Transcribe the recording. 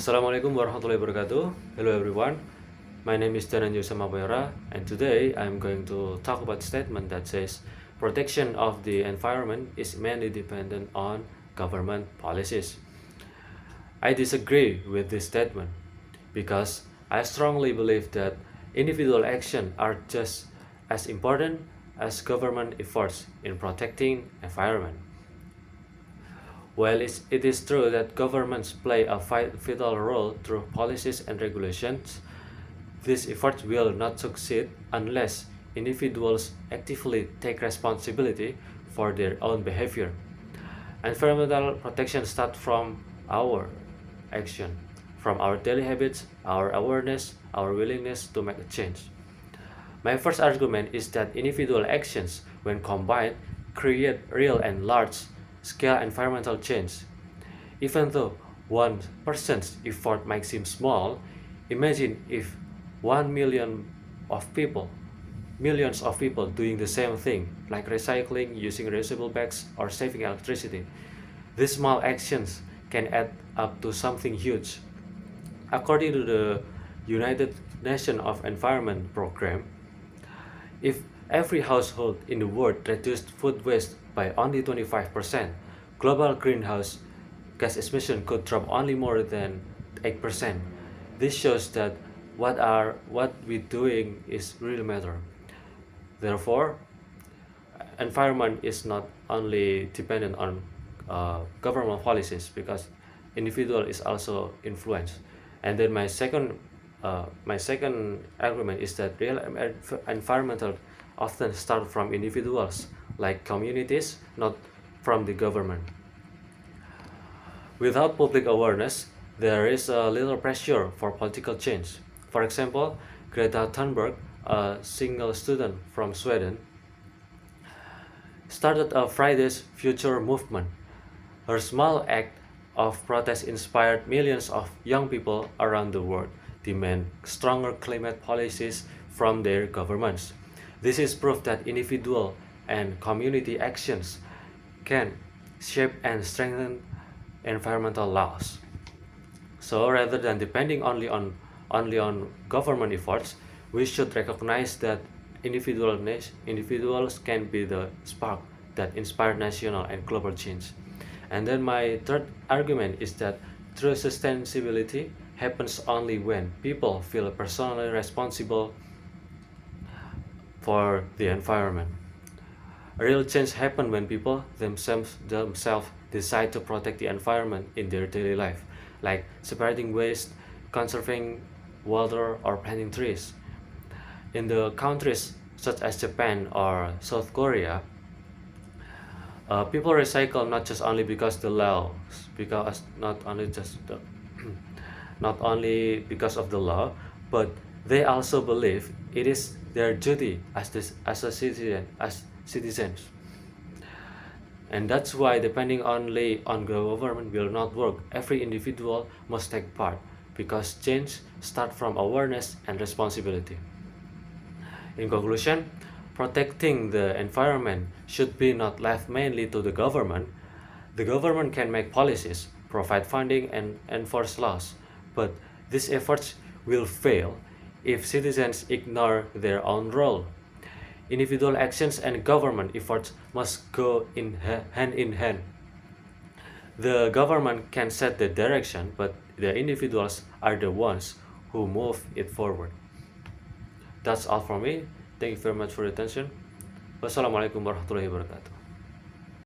Assalamualaikum warahmatullahi wabarakatuh. Hello everyone. My name is Dhananjay Samabayara, and today I'm going to talk about a statement that says protection of the environment is mainly dependent on government policies. I disagree with this statement because I strongly believe that individual action are just as important as government efforts in protecting environment. While it is true that governments play a vital role through policies and regulations, these efforts will not succeed unless individuals actively take responsibility for their own behavior. Environmental protection starts from our action, from our daily habits, our awareness, our willingness to make a change. My first argument is that individual actions, when combined, create real and large-scale environmental change. Even though one person's effort might seem small, imagine if 1 million of people, millions of people doing the same thing, like recycling, using reusable bags, or saving electricity. These small actions can add up to something huge. According to the United Nations of Environment Program, if every household in the world reduced food waste by only 25%, global greenhouse gas emission could drop only more than 8%. This shows that what we're doing is really matter. Therefore, environment is not only dependent on government policies because individual is also influenced. And then my second argument is that real environmental often start from individuals like communities, not from the government. Without public awareness, there is a little pressure for political change. For example, Greta Thunberg, a single student from Sweden, started a Fridays Future movement. Her small act of protest inspired millions of young people around the world demand stronger climate policies from their governments. This is proof that individual and community actions can shape and strengthen environmental laws. So rather than depending only on government efforts, we should recognize that individuals can be the spark that inspire national and global change. And then my third argument is that true sustainability happens only when people feel personally responsible for the environment. Real change happens when people themselves decide to protect the environment in their daily life, like separating waste, conserving water, or planting trees. In the countries such as Japan or South Korea, people recycle not just only because the laws, because not only just the not only because of the law, but they also believe it is their duty as citizens. And that's why depending only on government will not work. Every individual must take part because change starts from awareness and responsibility. In conclusion, protecting the environment should be not left mainly to the government. The government can make policies, provide funding, and enforce laws, but these efforts will fail if citizens ignore their own role. Individual actions and government efforts must go hand in hand. The government can set the direction, but the individuals are the ones who move it forward. That's all from me. Thank you very much for your attention. Wassalamualaikum warahmatullahi wabarakatuh.